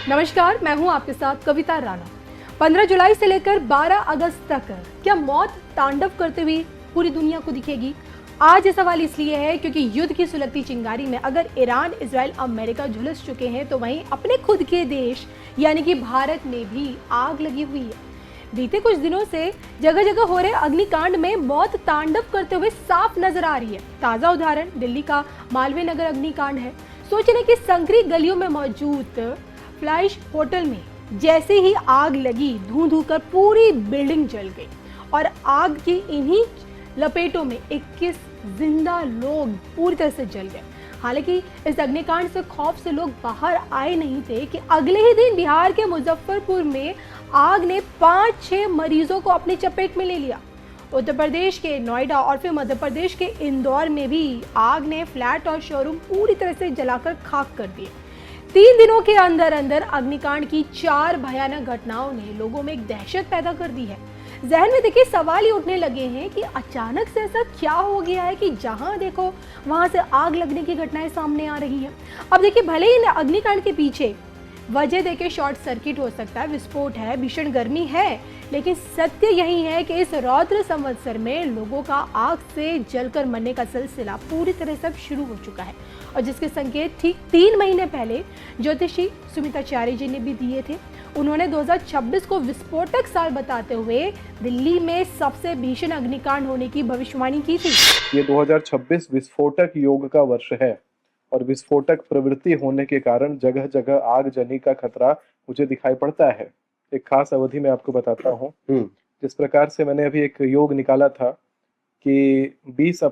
नमस्कार, मैं हूं आपके साथ कविता राणा। 15 जुलाई से लेकर 12 अगस्त तक क्या मौत तांडव करते हुए पूरी दुनिया को दिखेगी? आज ये सवाल इसलिए है क्योंकि युद्ध की सुलगती चिंगारी में अगर ईरान, इजराइल, अमेरिका झुलस चुके हैं तो वहीं अपने खुद के देश यानी कि भारत में भी आग लगी हुई है। बीते कुछ दिनों से जगह जगह हो रहे अग्निकांड में मौत तांडव करते हुए साफ नजर आ रही है। ताजा उदाहरण दिल्ली का मालवीय नगर अग्निकांड है। सोचने की संकरी गलियों में मौजूद फ्लाइश होटल में जैसे ही आग लगी, धुआं धुकर पूरी बिल्डिंग जल गई और आग की इन्हीं लपेटों में 21 जिंदा लोग पूरी तरह से जल गए। हालांकि इस अग्निकांड से खौफ से लोग बाहर आए नहीं थे कि अगले ही दिन बिहार के मुजफ्फरपुर में आग ने 5-6 मरीजों को अपनी चपेट में ले लिया। उत्तर प्रदेश के नोएडा और फिर मध्य प्रदेश के इंदौर में भी आग ने फ्लैट और शोरूम पूरी तरह से जलाकर खाक कर दिए। 3 दिनों के अंदर अंदर अग्निकांड की 4 भयानक घटनाओं ने लोगों में एक दहशत पैदा कर दी है। जहन में देखिए सवाल ही उठने लगे हैं कि अचानक से ऐसा क्या हो गया है कि जहां देखो वहां से आग लगने की घटनाएं सामने आ रही हैं। अब देखिए भले ही अग्निकांड के पीछे वजह देखिए शॉर्ट सर्किट हो सकता है, विस्फोट है, भीषण गर्मी है, लेकिन सत्य यही है कि इस रौद्र संवत्सर में लोगों का आग से जलकर मरने का सिलसिला पूरी तरह से शुरू हो चुका है और जिसके संकेत ठीक 3 महीने पहले ज्योतिषी सुमिताचार्य जी ने भी दिए थे। उन्होंने 2026 को विस्फोटक साल बताते हुए दिल्ली में सबसे भीषण अग्निकांड होने की भविष्यवाणी की थी। ये 2026 विस्फोटक योग का वर्ष है और विस्फोटक प्रवृत्ति होने के कारण जगह जगह आगजनी का खतरा मुझे दिखाई पड़ता है। एक खास अवधि में आपको बताता हूँ। जिस प्रकार से मैंने अभी एक योग निकाला था कि 20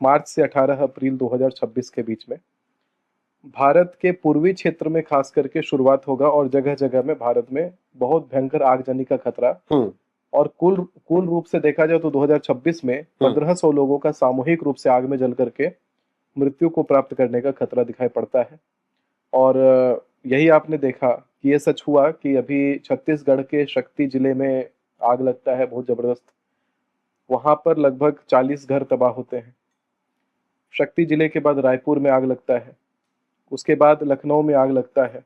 मार्च से 18 अप्रैल 2026 के बीच में भारत के पूर्वी क्षेत्र में खास करके शुरुआत होगा और जगह जगह में भारत में बहुत भयंकर आगजनी का खतरा। और कुल रूप से देखा जाए तो 2026 में 1500 लोगों का सामूहिक रूप से आग में जल करके मृत्यु को प्राप्त करने का खतरा दिखाई पड़ता है। और यही आपने देखा कि ये सच हुआ कि अभी छत्तीसगढ़ के शक्ति जिले में आग लगता है बहुत जबरदस्त। वहां पर लगभग 40 घर तबाह होते हैं। शक्ति जिले के बाद रायपुर में आग लगता है, उसके बाद लखनऊ में आग लगता है।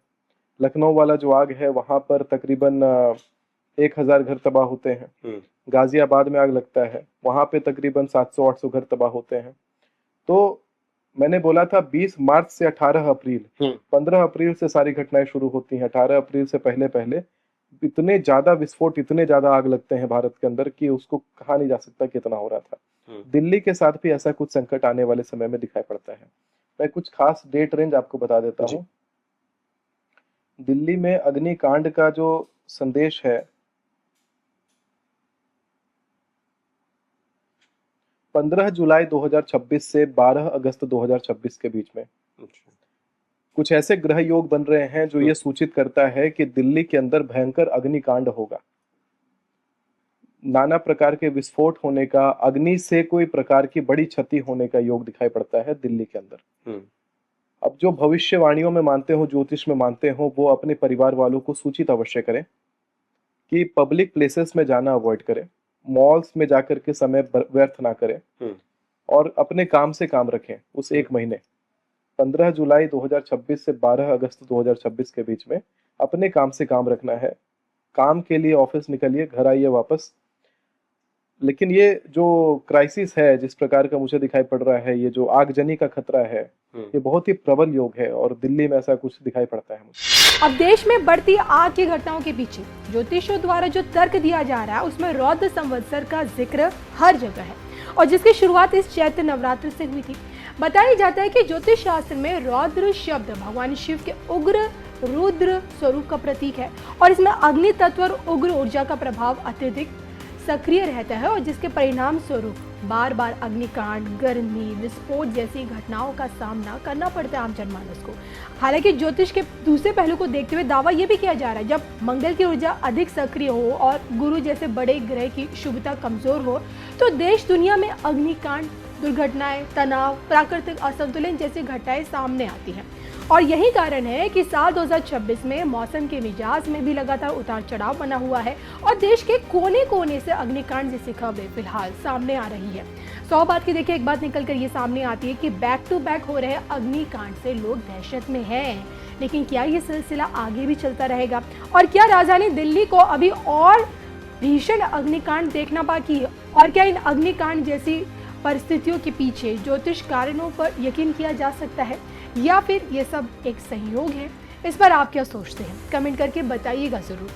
लखनऊ वाला जो आग है वहां पर तकरीबन 1000 घर तबाह होते हैं। गाजियाबाद में आग लगता है, वहां पे तकरीबन 700-800 घर तबाह होते हैं। तो मैंने बोला था 20 मार्च से 18 अप्रैल, 15 अप्रैल से सारी घटनाएं शुरू होती हैं। 18 अप्रैल से पहले पहले इतने ज्यादा विस्फोट, इतने ज्यादा आग लगते हैं भारत के अंदर कि उसको कहा नहीं जा सकता कितना हो रहा था। दिल्ली के साथ भी ऐसा कुछ संकट आने वाले समय में दिखाई पड़ता है। मैं कुछ खास डेट रेंज आपको बता देता हूँ। दिल्ली में अग्निकांड का जो संदेश है 15 जुलाई 2026 से 12 अगस्त 2026 के बीच में कुछ ऐसे ग्रह योग बन रहे हैं जो ये सूचित करता है कि दिल्ली के अंदर भयंकर अग्निकांड होगा। नाना प्रकार के विस्फोट होने का, अग्नि से कोई प्रकार की बड़ी क्षति होने का योग दिखाई पड़ता है दिल्ली के अंदर। अब जो भविष्यवाणियों में मानते हो, ज्योतिष में मानते हो, वो अपने परिवार वालों को सूचित अवश्य करें कि पब्लिक प्लेसेस में जाना अवॉइड करें, मॉल्स में जाकर के समय व्यर्थ ना करें और अपने काम से काम रखें। उस एक महीने 15 जुलाई 2026 से 12 अगस्त 2026 के बीच में अपने काम से काम रखना है। काम के लिए ऑफिस निकलिए, घर आइए वापस। लेकिन ये जो क्राइसिस है जिस प्रकार का मुझे दिखाई पड़ रहा है, ये जो आगजनी का खतरा है, ये बहुत ही प्रबल योग है और दिल्ली में ऐसा कुछ दिखाई पड़ता है मुझे। अब देश में बढ़ती आग की घटनाओं के पीछे ज्योतिषियों द्वारा जो तर्क दिया जा रहा है उसमें रौद्र संवत्सर का जिक्र हर जगह है और जिसकी शुरुआत इस चैत्र नवरात्र से हुई थी। बताया जाता है कि ज्योतिष शास्त्र में रौद्र शब्द भगवान शिव के उग्र रुद्र स्वरूप का प्रतीक है और इसमें अग्नि तत्व और उग्र ऊर्जा का प्रभाव अत्यधिक सक्रिय रहता है और जिसके परिणाम स्वरूप बार बार अग्निकांड, गर्मी, विस्फोट जैसी घटनाओं का सामना करना पड़ता है आम जनमानस को। हालांकि ज्योतिष के दूसरे पहलू को देखते हुए दावा यह भी किया जा रहा है जब मंगल की ऊर्जा अधिक सक्रिय हो और गुरु जैसे बड़े ग्रह की शुभता कमजोर हो तो देश दुनिया में अग्निकांड, दुर्घटनाएं, तनाव, प्राकृतिक असंतुलन जैसी घटनाएं सामने आती हैं। और यही कारण है कि साल 2026 में मौसम के मिजाज में भी लगातार उतार चढ़ाव बना हुआ है और देश के कोने कोने से अग्निकांड जैसी खबरें फिलहाल सामने आ रही है। 100 बात की देखिए एक बात निकल कर ये सामने आती है कि बैक टू बैक हो रहे अग्निकांड से लोग दहशत में हैं। लेकिन क्या ये सिलसिला आगे भी चलता रहेगा और क्या राजधानी दिल्ली को अभी और भीषण अग्निकांड देखना बाकी है और क्या इन अग्निकांड जैसी परिस्थितियों के पीछे ज्योतिष कारणों पर यकीन किया जा सकता है या फिर ये सब एक संयोग है? इस पर आप क्या सोचते हैं? कमेंट करके बताइएगा जरूर।